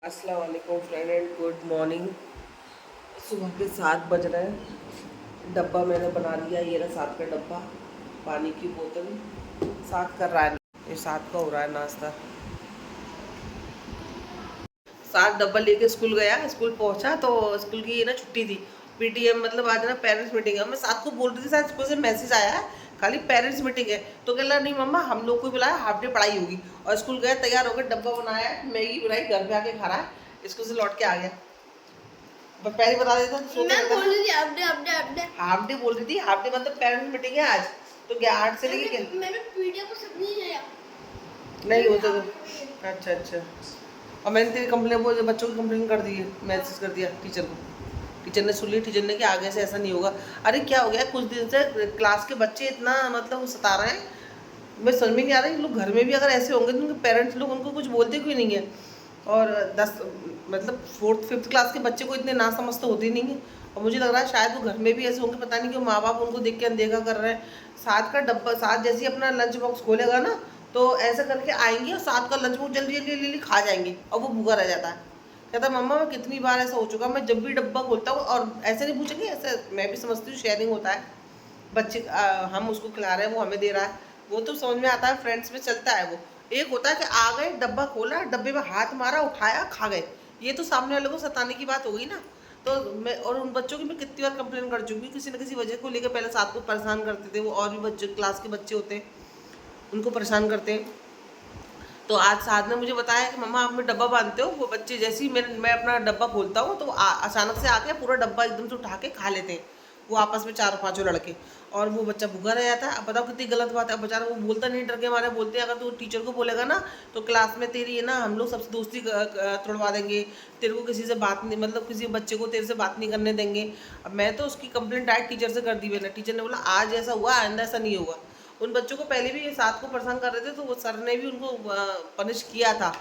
अस्सलाम वालेकुम friend and good morning. सुबह के 7 बज रहे हैं। डब्बा मैंने बना लिया, ये रहा 7 का डब्बा। पानी की बोतल 7 कर रहा है, ये 7 का हो रहा है नाश्ता। 7 डब्बा लेके स्कूल गया, स्कूल पहुंचा तो स्कूल की ना छुट्टी थी। पीटीएम मतलब आज ना पेरेंट्स मीटिंग है। मैं 7 को बोल रही थी, शायद स्कूल से मैसेज आया है खाली पेरेंट्स मीटिंग है, तो कह रहा नहीं मम्मा हम लोग को बुलाया, हाफ डे पढ़ाई होगी। और स्कूल गया, तैयार हो गया, डब्बा बनाया, मैगी बनाई, घर पे आके खा रहा है, स्कूल से लौट के आ गया। पहले बता देता तो सोते रहता हाफ डे बोल रही थी, हाफ डे मतलब पेरेंट्स मीटिंग है आज, तो क्या 8 से लेके मैंने पीडीएफ को सब नहीं लिया। नहीं होता तो अच्छा अच्छा। और मैंने तेरी कंप्लेन, वो बच्चों की कंप्लेन कर दी है, मैसेज कर दिया टीचर को। टीचर ने सुन ली, टीचर ने कि आगे से ऐसा नहीं होगा। अरे क्या हो गया, कुछ दिन से क्लास के बच्चे इतना मतलब सता रहे हैं, मैं समझ में नहीं आ रहा है। लोग घर में भी अगर ऐसे होंगे तो उनके पेरेंट्स लोग उनको कुछ बोलते क्यों नहीं है। और 10 मतलब 4th 5th क्लास के बच्चे को इतने ना समझ तो होते नहीं है। और मुझे लग रहा है शायद वो घर में भी ऐसे होंगे, पता नहीं क्यों माँ बाप उनको देख के अनदेखा कर रहे हैं। 7 का डब्बा, 7 जैसे ही अपना लंच बॉक्स खोलेगा ना तो ऐसा करके आएंगे और 7 का लंच बॉक्स जल्दी जल्दी जल्दी खा जाएंगे और वो भूखा रह जाता है। कहता मम्मा मैं कितनी बार ऐसा हो चुका, मैं जब भी डब्बा खोलता हूँ और ऐसे नहीं पूछेंगे, ऐसे मैं भी समझती हूँ शेयरिंग होता है। बच्चे हम उसको खिला रहे हैं, वो हमें दे रहा है, वो तो समझ में आता है, फ्रेंड्स में चलता है वो। एक होता है कि आ गए, डब्बा खोला, डब्बे में हाथ मारा, उठाया, खा गए। ये तो सामने वाले को सताने की बात हो गई ना। तो मैं और उन बच्चों की मैं कितनी बार कंप्लेन कर चुकी हूँ, किसी न किसी वजह को लेकर। पहले साथ को परेशान करते थे वो, और भी बच्चे क्लास के बच्चे होते हैं उनको परेशान करते हैं। तो आज साथ ने मुझे बताया कि मम्मा आप में डब्बा बांधते हो, वो बच्चे जैसे ही मैं अपना डब्बा खोलता हूँ तो अचानक से आके पूरा डब्बा एकदम से उठा के खा लेते हैं, वो आपस में 4 5 लड़के। और वो बच्चा भूखा रह जाता है। अब बताओ कितनी गलत बात है। अब बेचारा वो बोलता नहीं, डर के मारे बोलते हैं अगर तू टीचर को बोलेगा ना तो क्लास में तेरी है ना, हम लोग सबसे दोस्ती तोड़वा देंगे, तेरे को किसी से बात नहीं, मतलब किसी बच्चे को तेरे से बात नहीं करने देंगे। अब मैं तो उसकी कंप्लेंट डायरेक्ट टीचर से कर दी मैंने। टीचर ने बोला आज ऐसा हुआ, आइंदा ऐसा नहीं होगा। उन बच्चों को पहले भी ये 7 को परेशान कर रहे थे तो वो सर ने भी उनको पनिश किया था।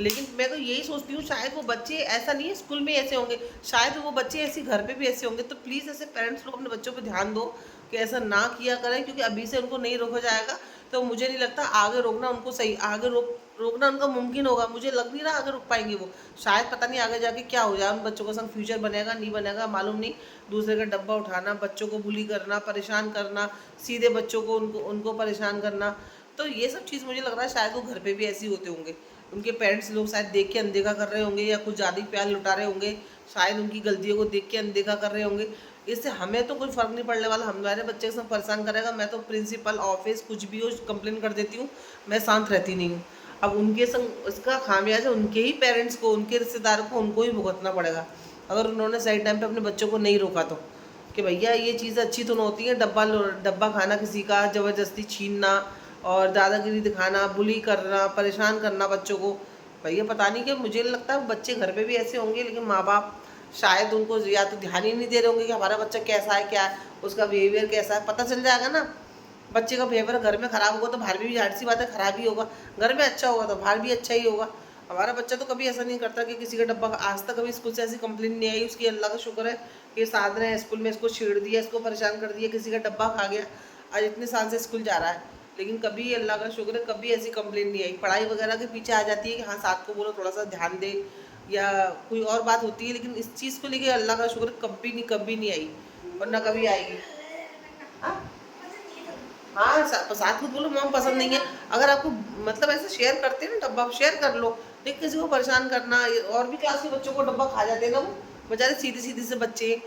लेकिन मैं तो यही सोचती हूँ शायद वो बच्चे ऐसा नहीं है स्कूल में ऐसे होंगे, शायद वो बच्चे ऐसे घर पे भी ऐसे होंगे। तो प्लीज़ ऐसे पेरेंट्स लोग अपने बच्चों पे ध्यान दो कि ऐसा ना किया करें, क्योंकि अभी से उनको नहीं रोका जाएगा तो मुझे नहीं लगता आगे रोकना उनको सही, आगे रोकना उनका मुमकिन होगा। मुझे लग नहीं रहा आगे रोक पाएंगे वो। शायद पता नहीं आगे जाके क्या हो जाए, उन बच्चों का संग फ्यूचर बनेगा नहीं बनेगा मालूम नहीं। दूसरे का डब्बा उठाना, बच्चों को बुली करना, परेशान करना, सीधे बच्चों को उनको उनको परेशान करना, तो ये सब चीज़ मुझे लग रहा है शायद वो घर पे भी ऐसे ही होते होंगे। उनके पेरेंट्स लोग शायद देख के अनदेखा कर रहे होंगे या कुछ ज़्यादा ही प्यार लुटा रहे होंगे, शायद उनकी गलतियों को देख के अनदेखा कर रहे होंगे। इससे हमें तो कोई फ़र्क नहीं पड़ने वाला, हमारे बच्चे के साथ परेशान करेगा, मैं तो प्रिंसिपल ऑफिस कुछ भी हो कंप्लेन कर देती हूँ, मैं शांत रहती नहीं हूँ। अब उनके संग इसका खामियाजा उनके ही पेरेंट्स को, उनके रिश्तेदारों को, उनको ही भुगतना पड़ेगा अगर उन्होंने सही टाइम पे अपने बच्चों को नहीं रोका तो। कि भैया ये चीज़ अच्छी तो नहीं होती है, डब्बा खाना किसी का, ज़बरदस्ती छीनना और दादागिरी दिखाना, बुली करना, परेशान करना बच्चों को। भैया पता नहीं, कि मुझे लगता है बच्चे घर पे भी ऐसे होंगे, लेकिन माँ बाप शायद उनको या तो ध्यान ही नहीं दे रहे होंगे कि हमारा बच्चा कैसा है, क्या है, उसका बिहेवियर कैसा है, पता चल जाएगा ना। बच्चे का बिहेवियर घर में ख़राब होगा तो बाहर भी जाहिर सी बात है ख़राब ही होगा, घर में अच्छा होगा तो बाहर भी अच्छा ही होगा। हमारा बच्चा तो कभी ऐसा नहीं करता कि किसी का डब्बा, आज तक कभी स्कूल से ऐसी कंप्लेन नहीं आई उसकी, अल्लाह का शुक्र है कि साथ ने स्कूल में इसको छेड़ दिया, इसको परेशान कर दिया, किसी का डब्बा खा गया। आज इतने साल से स्कूल जा रहा है, लेकिन कभी अल्लाह का शुक्र है कभी ऐसी कंप्लेन नहीं आई। पढ़ाई वगैरह के पीछे आ जाती है कि हाँ साथ को बोलो थोड़ा सा ध्यान दे, या कोई और बात होती है, लेकिन इस चीज़ को लेके अल्लाह का शुक्र कभी नहीं आई और ना कभी आएगी। हाँ हाँ, साथ में बोलो मॉम पसंद नहीं है। अगर आपको मतलब ऐसे शेयर करते हैं ना डब्बा, शेयर कर लो। लेकिन किसी को परेशान करना, और भी क्लास के बच्चों को डब्बा खा जाते हैं ना वो बेचारे, सीधे सीधे से बच्चे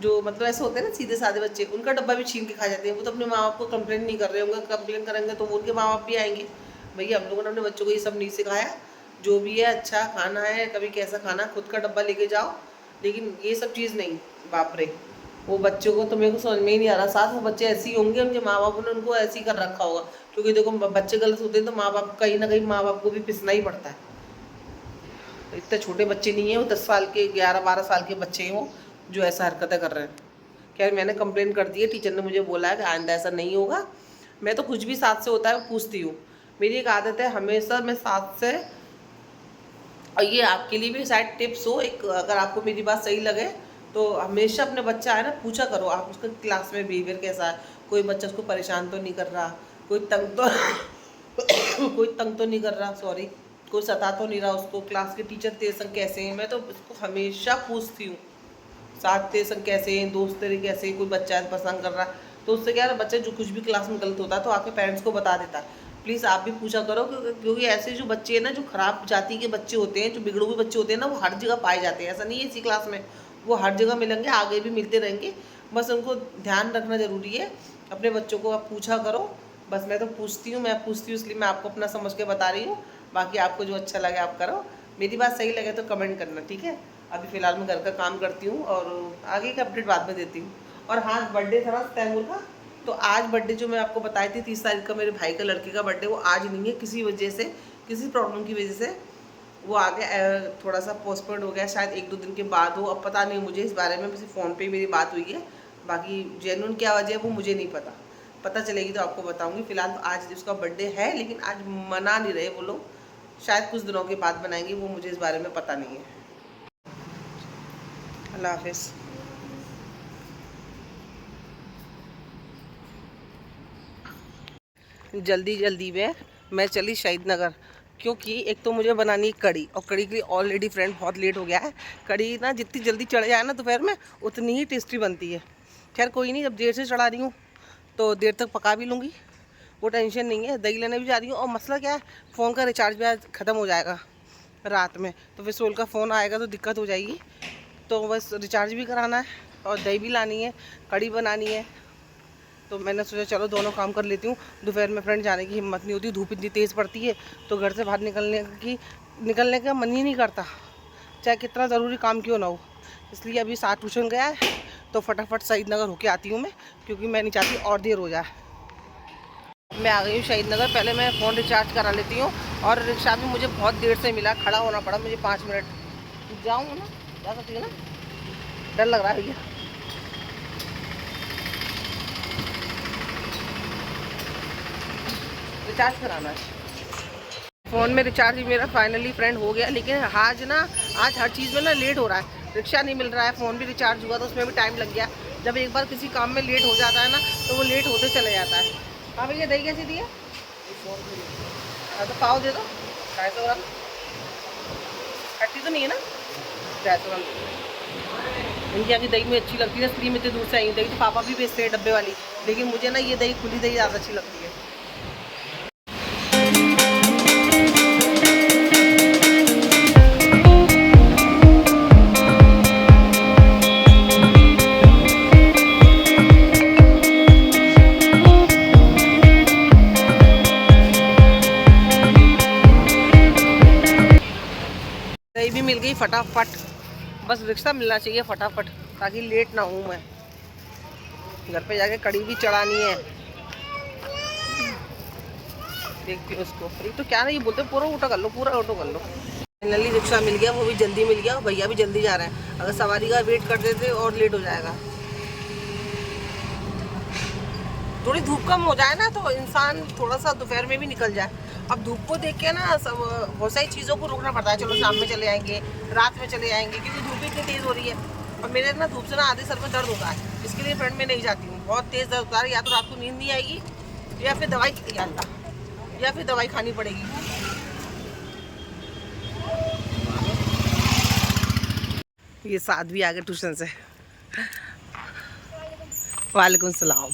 जो मतलब ऐसे होते हैं ना सीधे साधे बच्चे, उनका डब्बा भी छीन के खा जाते हैं। वो तो अपने माँ बाप को कंप्लेन नहीं कर रहे होंगे, कंप्लेन करेंगे तो वो उनके माँ बाप भी आएंगे। भैया हम लोगों ने अपने बच्चों को ये सब नहीं सिखाया, जो भी है अच्छा खाना है, कभी कैसा खाना, खुद का डब्बा लेके जाओ, लेकिन ये सब चीज़ नहीं। बाप रे, वो बच्चों को तो मेरे को समझ में ही नहीं आ रहा। साथ वो बच्चे ऐसे ही होंगे, उनके माँ बाप ने उनको ऐसे ही कर रखा होगा, क्योंकि देखो बच्चे गलत होते हैं तो माँ बाप कहीं ना कहीं माँ बाप को भी पिसना ही पड़ता है। इतने छोटे बच्चे नहीं है वो, 10 साल के 11 12 साल के बच्चे हैं वो, जो ऐसा हरकतें कर रहे हैं। खैर मैंने कंप्लेन कर दी है, टीचर ने मुझे बोला है कि आइंदा ऐसा नहीं होगा। मैं तो कुछ भी साथ से होता है पूछती हूँ। मेरी एक आदत है हमेशा मैं साथ से, और ये आपके लिए भी शायद टिप्स हो एक, अगर आपको मेरी बात सही लगे तो हमेशा अपने बच्चा है ना पूछा करो आप उसका क्लास में बिहेवियर कैसा है, कोई बच्चा उसको परेशान तो नहीं कर रहा, कोई तंग तो कोई तंग तो नहीं कर रहा, सॉरी, कोई सता तो नहीं रहा उसको, क्लास के टीचर तेरे संग कैसे हैं, मैं तो उसको हमेशा पूछती हूँ साथ तेरे संग कैसे हैं, दोस्त तेरे कैसे, कोई बच्चा पसंद कर रहा, तो उससे क्या है बच्चा जो कुछ भी क्लास में गलत होता है तो आके पेरेंट्स को बता देता है। प्लीज़ आप भी पूछा करो, क्योंकि ऐसे जो बच्चे हैं ना, जो खराब जाति के बच्चे होते हैं, जो बिगड़े हुए बच्चे होते हैं ना, वो हर जगह पाए जाते हैं। ऐसा नहीं है इसी क्लास में, वो हर जगह मिलेंगे, आगे भी मिलते रहेंगे। बस उनको ध्यान रखना ज़रूरी है। अपने बच्चों को आप पूछा करो। बस मैं तो पूछती हूँ, इसलिए मैं आपको अपना समझ के बता रही हूँ। बाकी आपको जो अच्छा लगे आप करो, मेरी बात सही लगे तो कमेंट करना, ठीक है। अभी फ़िलहाल मैं घर का काम करती हूँ और आगे का अपडेट बाद में देती हूँ। और हाँ, बर्थडे था ना तैमूर का, तो आज बर्थडे जो मैं आपको बताई थी 30 तारीख का, मेरे भाई का लड़के का बर्थडे, वो आज नहीं है, किसी वजह से, किसी प्रॉब्लम की वजह से वो आगे थोड़ा सा पोस्टपोन्ड हो गया, शायद 1-2 दिन के बाद हो। अब पता नहीं मुझे इस बारे में, सिर्फ फ़ोन पे मेरी बात हुई है, बाकी जेन्युइन क्या वजह है वो मुझे नहीं पता। पता चलेगी तो आपको बताऊंगी। फिलहाल तो आज उसका बर्थडे है, लेकिन आज मना नहीं रहे वो लोग, शायद कुछ दिनों के बाद बनाएंगे, वो मुझे इस बारे में पता नहीं है। अल्लाह हाफिज़। जल्दी जल्दी में मैं चली शहीद नगर, क्योंकि एक तो मुझे बनानी है कड़ी, और कड़ी के लिए ऑलरेडी फ्रेंड बहुत लेट हो गया है। कड़ी ना जितनी जल्दी चढ़ जाए ना दोपहर में, उतनी ही टेस्टी बनती है। खैर कोई नहीं, जब देर से चढ़ा रही हूँ तो देर तक पका भी लूँगी, वो टेंशन नहीं है। दही लेने भी जा रही हूँ, और मसला क्या है, फ़ोन का रिचार्ज भी आज ख़त्म हो जाएगा रात में, तो फिर सोल का फ़ोन आएगा तो दिक्कत हो जाएगी। तो बस रिचार्ज भी कराना है और दही भी लानी है, कड़ी बनानी है। तो मैंने सोचा चलो दोनों काम कर लेती हूँ। दोपहर में फ्रेंड जाने की हिम्मत नहीं होती, धूप इतनी तेज़ पड़ती है, तो घर से बाहर निकलने का मन ही नहीं करता, चाहे कितना ज़रूरी काम क्यों ना हो। इसलिए अभी साथ ट्यूशन गया है, तो फटाफट शहीद नगर होके आती हूँ मैं, क्योंकि मैं नहीं चाहती और देर हो जाए। मैं आ गई हूँ शहीद नगर। पहले मैं फ़ोन रिचार्ज करा लेती हूँ, और रिक्शा भी मुझे बहुत देर से मिला, खड़ा होना पड़ा मुझे 5 मिनट। जाऊँ ना, जा सकती है ना, डर लग रहा है भैया। रिचार्ज कराना है फ़ोन में, रिचार्ज भी मेरा फाइनली फ्रेंड हो गया। लेकिन आज हर चीज़ में ना लेट हो रहा है, रिक्शा नहीं मिल रहा है, फ़ोन भी रिचार्ज हुआ तो उसमें भी टाइम लग गया। जब एक बार किसी काम में लेट हो जाता है ना, तो वो लेट होते चले जाता है। हाँ भैया, दही कैसी दी है? हाँ तो पाव दे दो, 250 ग्राम। खट्टी तो नहीं है ना? 250 ग्राम। इनकी आगे दही में अच्छी लगती है, इसलिए मैं इतनी दूर से आई हूँ। दही तो पापा भी बेचते हैं डब्बे वाली, लेकिन मुझे ना ये दही, खुली दही ज़्यादा अच्छी लगती है। दही भी मिल गई फटाफट, बस रिक्शा मिलना चाहिए फटाफट, ताकि लेट ना हूँ मैं। घर पे जाके कड़ी भी चढ़ानी है, देखती हूँ उसको। एक तो क्या नहीं बोलते, पूरा ऑटो कर लो, पूरा ऑटो कर लो। फाइनली रिक्शा मिल गया, वो भी जल्दी मिल गया, भैया भी जल्दी जा रहे हैं। अगर सवारी का वेट कर देते और लेट हो जाएगा। थोड़ी धूप कम हो जाए ना, तो इंसान थोड़ा सा दोपहर में भी निकल जाए। अब धूप को देख के ना सब बहुत सारी चीज़ों को रोकना पड़ता है। चलो शाम में चले आएंगे, रात में चले आएंगे, क्योंकि धूप इतनी तेज़ हो रही है। और मेरे ना धूप से ना आधे सर में दर्द होता है, इसके लिए फ्रेंड में नहीं जाती हूँ। बहुत तेज़ दर्द होता है, या तो रात को नींद नहीं आएगी, या फिर दवाई खानी पड़ेगी। ये साथ भी आ गए ट्यूशन से। वालेकुम सलाम।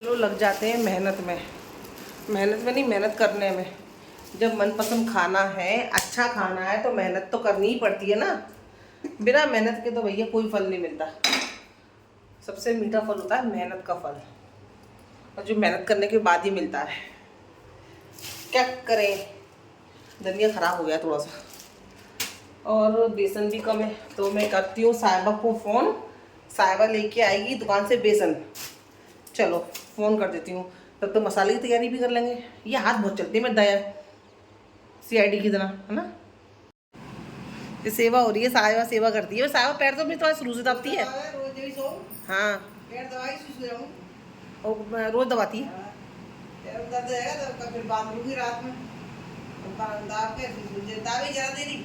लोग लग जाते हैं मेहनत में नहीं, मेहनत करने में। जब मनपसंद खाना है, अच्छा खाना है, तो मेहनत तो करनी ही पड़ती है ना। बिना मेहनत के तो भैया कोई फल नहीं मिलता। सबसे मीठा फल होता है मेहनत का फल, और जो मेहनत करने के बाद ही मिलता है। क्या करें, धनिया ख़राब हो गया थोड़ा सा, और बेसन भी कम है, तो मैं करती हूँ साहिबा को फ़ोन। साहिबा लेके आएगी दुकान से बेसन। चलो फ़ोन कर देती हूँ, तब तो मसाले की तैयारी भी कर लेंगे। ये हाथ बहुत चलती है मैं दया CID की तरह, है ना। ये सेवा हो रही है, साहिबा सेवा करती है। साहिबा पैर तो अपनी थोड़ा शुरू से दबाती है। हाँ, और रोज़ दबाती है। पैर में दर्द रहेगा तो फिर बांध लूंगी रात में, दाब के फिर मुझे दावे जरा दे रही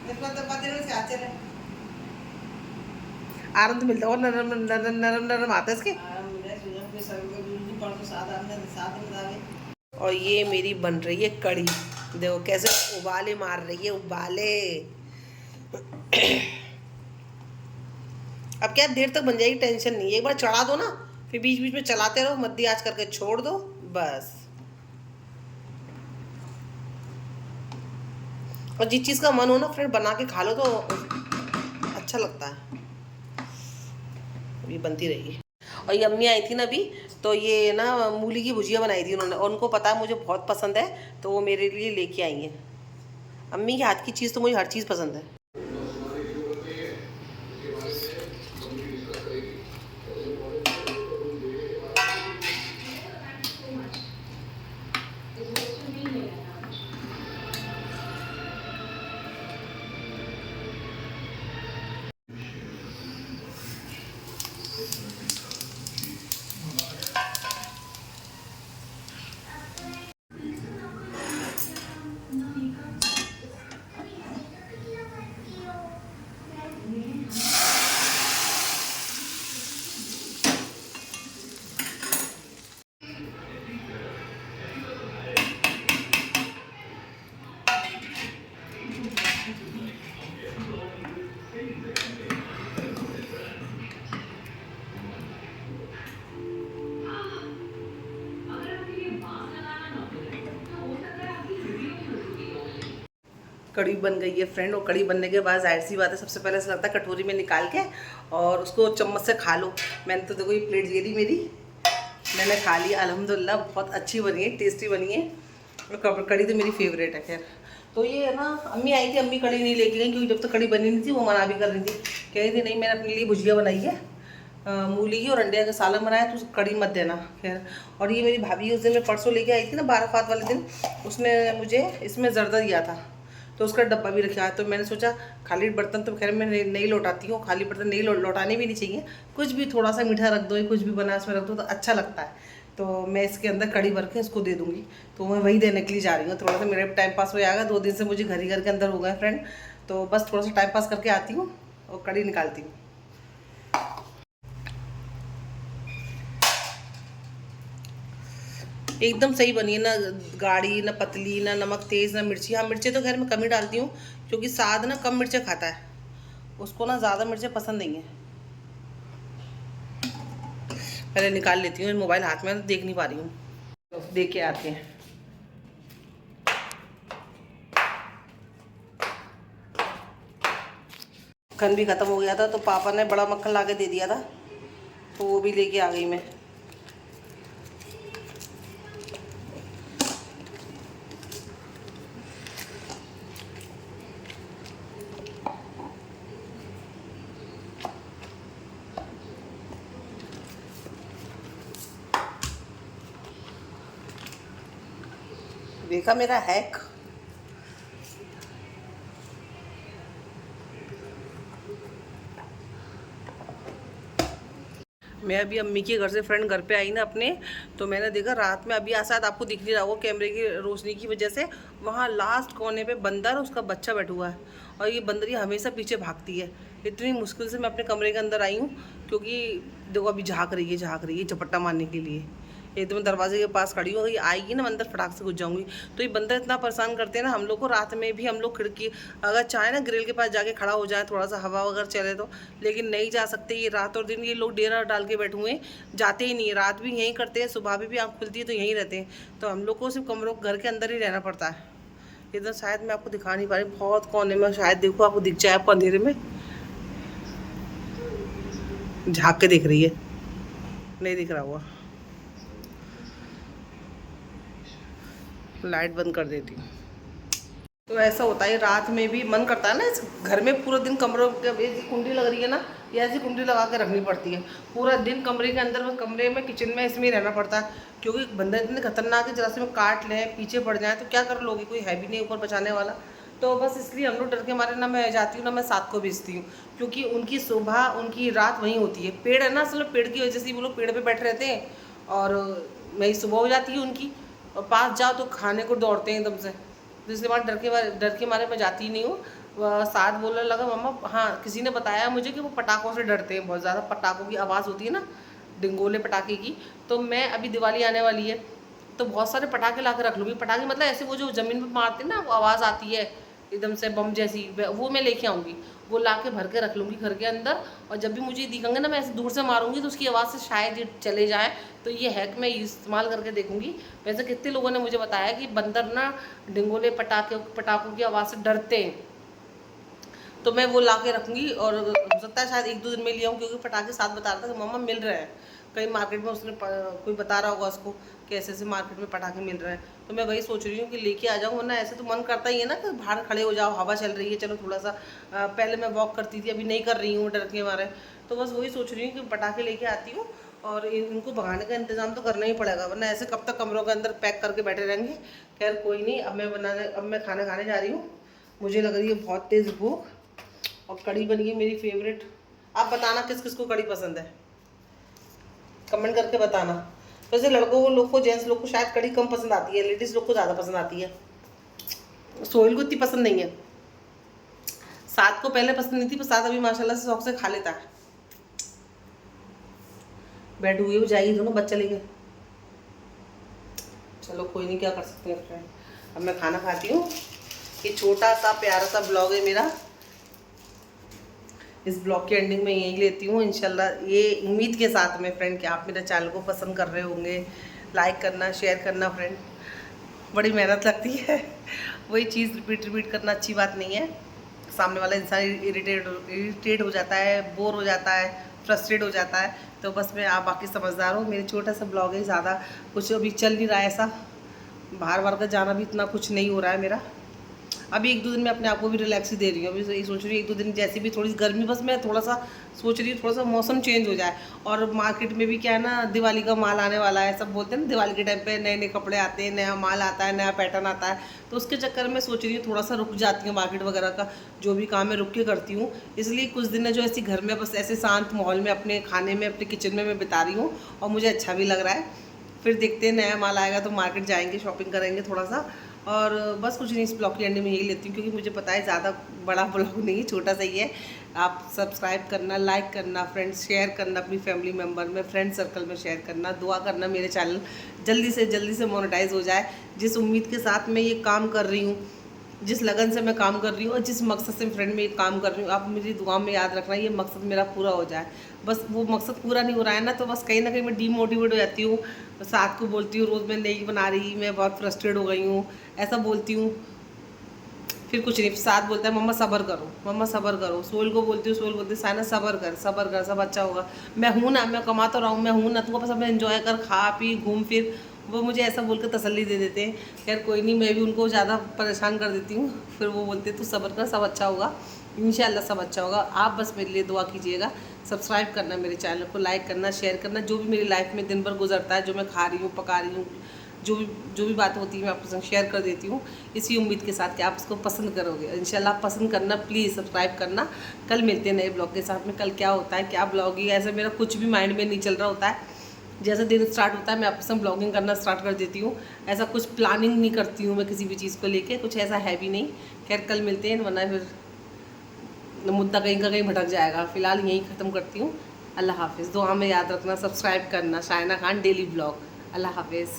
इसमें तो पता नहीं क्या चले आनंद मिलता है और नरम नरम नरम नरम आता है इसके। और ये मेरी बन रही है कढ़ी, देखो कैसे उबाले मार रही है, उबाले। अब क्या देर तक बन जाएगी, टेंशन नहीं है, एक बार चढ़ा दो ना, फिर बीच बीच में चलाते रहो, मध्य आंच करके छोड़ दो बस। और जिस चीज़ का मन हो ना फ्रेंड बना के खा लो तो अच्छा लगता है। ये बनती रही। और ये अम्मी आई थी ना अभी, तो ये ना मूली की भुजिया बनाई थी उन्होंने, और उनको पता है मुझे बहुत पसंद है, तो वो मेरे लिए लेके आई हैं। अम्मी के हाथ की चीज़ तो मुझे हर चीज़ पसंद है। कड़ी बन गई है फ्रेंड, और कड़ी बनने के बाद जाहिर सी बात है सबसे पहले ऐसा लगता है कटोरी में निकाल के और उसको चम्मच से खा लो। मैंने तो देखो ये प्लेट ले ली मेरी, मैंने खा लिया अल्हम्दुलिल्लाह, बहुत अच्छी बनी है, टेस्टी बनी है, और कड़ी तो मेरी फेवरेट है। खैर तो ये है ना, अम्मी आई थी, अम्मी कड़ी नहीं लेके गई क्योंकि जब तक कड़ी बनी नहीं थी वो मना भी कर रही थी, कह रही थी नहीं मैंने अपने लिए भुजिया बनाई है मूली की और अंडे का सालन बनाया तो कड़ी मत देना। खैर और ये मेरी भाभी उस दिन मैं परसों लेके आई थी ना बाराफात वाले दिन, उसने मुझे इसमें जर्दा दिया था तो उसका डब्बा भी रखा है, तो मैंने सोचा खाली बर्तन तो खैर मैं नहीं लौटाती हूँ, खाली बर्तन नहीं लौटाने भी नहीं चाहिए, कुछ भी थोड़ा सा मीठा रख दो, कुछ भी बना इसमें रख दो तो अच्छा लगता है। तो मैं इसके अंदर कड़ी भर के इसको दे दूँगी, तो मैं वही देने के लिए जा रही हूँ। थोड़ा सा मेरा टाइम पास हो जाएगा, 2 दिन से मुझे घर ही घर के अंदर हो गए फ्रेंड, तो बस थोड़ा सा टाइम पास करके आती हूँ और कड़ी निकालती हूँ। एकदम सही बनी है ना, गाढ़ी ना पतली ना नमक तेज़ ना मिर्ची। हाँ मिर्ची तो खैर मैं कम ही डालती हूँ क्योंकि साद ना कम मिर्चें खाता है, उसको ना ज़्यादा मिर्चें पसंद नहीं है। पहले निकाल लेती हूँ, मोबाइल हाथ में देख नहीं पा रही हूँ, तो देख के आते हैं। मक्खन भी ख़त्म हो गया था तो पापा ने बड़ा मक्खन ला के दे दिया था, तो वो भी लेके आ गई मैं। देखा मेरा हैक। मैं अभी अम्मी के घर से फ्रेंड घर पे आई ना अपने, तो मैंने देखा रात में, अभी शायद आपको दिख नहीं रहा होगा कैमरे की रोशनी की वजह से, वहाँ लास्ट कोने पे बंदर उसका बच्चा बैठा हुआ है, और ये बंदर ये हमेशा पीछे भागती है। इतनी मुश्किल से मैं अपने कमरे के अंदर आई हूँ क्योंकि देखो अभी झाँक रही है झपट्टा मारने के लिए। एकदम दरवाजे के पास खड़ी हो गई, आएगी ना अंदर फटाक से घुस जाऊंगी। तो ये बंदर इतना परेशान करते हैं ना हम लोग को, रात में भी हम लोग खिड़की अगर चाहे ना ग्रिल के पास जाके खड़ा हो जाए, थोड़ा सा हवा वगैरह चले तो, लेकिन नहीं जा सकते। ये रात और दिन ये लोग डेरा डाल के बैठे हुए हैं, जाते ही नहीं है, रात भी यहीं करते हैं, सुबह भी आँख खुलती है तो यहीं रहते हैं। तो हम लोग को सिर्फ कमरों घर के अंदर ही रहना पड़ता है। इधर शायद मैं आपको दिखा नहीं पा रही, बहुत कोने में, शायद देखो आपको दिख जाए, आपको अंधेरे में झाँक के देख रही है, नहीं दिख रहा हुआ, लाइट बंद कर देती हूँ। तो ऐसा होता है रात में भी मन करता है ना, इस घर में पूरा दिन कमरों के ऐसी कुंडी लग रही है ना, ये ऐसी कुंडी लगा के रखनी पड़ती है, पूरा दिन कमरे के अंदर, कमरे में किचन में इसमें ही रहना पड़ता है क्योंकि बंदर इतने खतरनाक है, जरा से में काट लें पीछे पड़ जाए तो क्या कर लोगे, कोई है भी नहीं ऊपर बचाने वाला। तो बस इसलिए हम लोग डर के मारे ना मैं जाती हूँ ना मैं साथ को भेजती हूँ, क्योंकि उनकी सुबह उनकी रात वहीं होती है। पेड़ है ना, असल पेड़ की वजह से वो लोग पेड़ पर बैठे रहते हैं और मेरी सुबह हो जाती है उनकी, और पास जाओ तो खाने को दौड़ते हैं एकदम से, तो इसलिए वहाँ डर के मारे मैं जाती ही नहीं हूँ। वह साथ बोलने लगा मम्मा, हाँ किसी ने बताया मुझे कि वो पटाखों से डरते हैं बहुत ज़्यादा, पटाखों की आवाज़ होती है ना, डिंगोले पटाखे की। तो मैं अभी दिवाली आने वाली है तो बहुत सारे पटाखे ला के रख लूँगी। पटाखे मतलब ऐसे वो जो ज़मीन पर मारते हैं ना, वो आवाज़ आती है एकदम से बम जैसी, वो मैं लेके आऊँगी, वो ला के भर के रख लूँगी घर के अंदर। और जब भी मुझे दिखेंगे ना, मैं ऐसे दूर से मारूंगी तो उसकी आवाज़ से शायद ये चले जाए, तो ये हैक मैं इस्तेमाल करके देखूंगी। वैसे कितने लोगों ने मुझे बताया कि बंदर ना डिंगोले पटाखों की आवाज़ से डरते हैं, तो मैं वो ला के रखूँगी। और हो सकता है शायद 1-2 दिन में ले आऊँ, क्योंकि पटाखे साथ बता रहा था कि मम्मा मिल रहे हैं कहीं मार्केट में, उसने कोई बता रहा होगा उसको कि ऐसे ऐसे मार्केट में पटाखे मिल रहे हैं। तो मैं वही सोच रही हूँ कि लेके आ जाऊँ, वरना ऐसे तो मन करता ही है ना कि बाहर खड़े हो जाओ, हवा चल रही है, चलो थोड़ा सा पहले मैं वॉक करती थी, अभी नहीं कर रही हूँ डर के मारे। तो बस वही सोच रही हूँ कि पटाखे लेके आती हूँ, और इनको भगाने का इंतज़ाम तो करना ही पड़ेगा, वरना ऐसे कब तक कमरों के अंदर पैक करके बैठे रहेंगे। खैर कोई नहीं, अब मैं खाना खाने जा रही हूँ। मुझे लग रही है बहुत तेज़ भूख, और कड़ी बनी है मेरी फेवरेट। आप बताना किस किस को कड़ी पसंद है, कमेंट करके बताना। वैसे लड़कों को लोग को जेंट्स लोग को शायद कड़ी कम पसंद आती है, लेडीज़ लोग को ज़्यादा पसंद आती है। सोहेल को इतनी पसंद नहीं है, साथ को पहले पसंद नहीं थी, पर साथ अभी माशाल्लाह से शौक से खा लेता है। बैठ हुई वो जाएगी दोनों बच्चा लेके। चलो कोई नहीं, क्या कर सकते हैं फ्रेंड। अब मैं खाना खाती हूँ। ये छोटा सा प्यारा सा ब्लॉग है मेरा, इस ब्लॉग की एंडिंग में यही लेती हूँ इंशाल्लाह, ये उम्मीद के साथ में फ्रेंड कि आप मेरे चैनल को पसंद कर रहे होंगे। लाइक करना, शेयर करना फ्रेंड, बड़ी मेहनत लगती है, वही चीज़ रिपीट करना अच्छी बात नहीं है। सामने वाला इंसान इरिटेट हो जाता है, बोर हो जाता है, फ्रस्ट्रेट हो जाता है। तो बस मैं, आप बाकी समझदार हो, मेरे छोटा सा ब्लॉग है, ज़्यादा कुछ अभी चल नहीं रहा है ऐसा, बाहर का जाना भी इतना कुछ नहीं हो रहा है मेरा। अभी 1-2 दिन मैं अपने आप को भी रिलैक्स ही दे रही हूँ। अभी यही सोच रही हूँ 1-2 दिन जैसे भी थोड़ी गर्मी, बस मैं थोड़ा सा सोच रही हूँ थोड़ा सा मौसम चेंज हो जाए। और मार्केट में भी क्या है ना, दिवाली का माल आने वाला है, सब बोलते हैं ना दिवाली के टाइम पे नए नए कपड़े आते हैं, नया माल आता है, नया पैटर्न आता है। तो उसके चक्कर में सोच रही हूँ थोड़ा सा रुक जाती हूँ, मार्केट वगैरह का जो भी काम है रुक के करती हूँ। इसलिए कुछ दिन है जो ऐसी घर में बस ऐसे शांत माहौल में अपने खाने में, अपने किचन में मैं बिता रही हूँ, और मुझे अच्छा भी लग रहा है। फिर देखते हैं नया माल आएगा तो मार्केट जाएंगे, शॉपिंग करेंगे थोड़ा सा। और बस कुछ नहीं, इस ब्लॉग की एंडिंग में यही लेती हूँ, क्योंकि मुझे पता है ज़्यादा बड़ा ब्लॉग नहीं है, छोटा सा ही है। आप सब्सक्राइब करना, लाइक करना फ्रेंड्स, शेयर करना अपनी फैमिली मेम्बर में, फ्रेंड सर्कल में शेयर करना, दुआ करना मेरे चैनल जल्दी से मोनेटाइज हो जाए। जिस उम्मीद के साथ मैं ये काम कर रही हूँ, जिस लगन से मैं काम कर रही हूँ, और जिस मकसद से फ्रेंड में ये काम कर रही हूँ, आप मेरी दुआ में याद रखना, ये मकसद मेरा पूरा हो जाए। बस वो मकसद पूरा नहीं हो रहा है ना, तो बस कहीं ना कहीं मैं डीमोटिवेट हो जाती हूँ। साथ को बोलती हूँ रोज़ मैं नहीं बना रही, मैं बहुत फ्रस्ट्रेट हो गई हूँ, ऐसा बोलती हूँ। फिर कुछ नहीं, साथ बोलता है मम्मा सब्र करो, मम्मा सब्र करो। सोल को बोलती हूँ, सोल बोलती है साइना सब्र कर, सब अच्छा होगा। मैं हूँ ना, मैं कमा तो रहा हूँ, मैं हूँ ना, तू बस अपने एंजॉय कर, खा पी घूम फिर। वो मुझे ऐसा बोल कर तसल्ली दे देते हैं। खैर कोई नहीं, मैं भी उनको ज़्यादा परेशान कर देती हूँ। फिर वो बोलते हैं तू सब्र कर, सब अच्छा होगा, इंशाल्लाह सब अच्छा होगा। आप बस मेरे लिए दुआ कीजिएगा। सब्सक्राइब करना मेरे चैनल को, लाइक करना, शेयर करना। जो भी मेरी लाइफ में दिन भर गुजरता है, जो मैं खा रही हूँ, पका रही हूँ, जो भी बात होती है मैं आपके संग शेयर कर देती हूँ, इसी उम्मीद के साथ कि आप उसको पसंद करोगे। इंशाल्लाह आप पसंद करना, प्लीज़ सब्सक्राइब करना। कल मिलते हैं नए ब्लॉग के साथ में। कल क्या होता है, क्या ब्लॉग ही, ऐसा मेरा कुछ भी माइंड में नहीं चल रहा होता है। जैसे दिन स्टार्ट होता है मैं आपके संग ब्लॉगिंग करना स्टार्ट कर देती हूँ। ऐसा कुछ प्लानिंग नहीं करती हूँ मैं किसी भी चीज़ को लेके, कुछ ऐसा है भी नहीं। खैर कल मिलते हैं, वरना फिर मुद्दा कहीं का कहीं भटक जाएगा। फ़िलहाल यहीं ख़त्म करती हूँ। अल्लाह हाफिज़। दुआ में याद रखना, सब्सक्राइब करना। Shaina Khan daily blog. अल्लाह हाफिज़।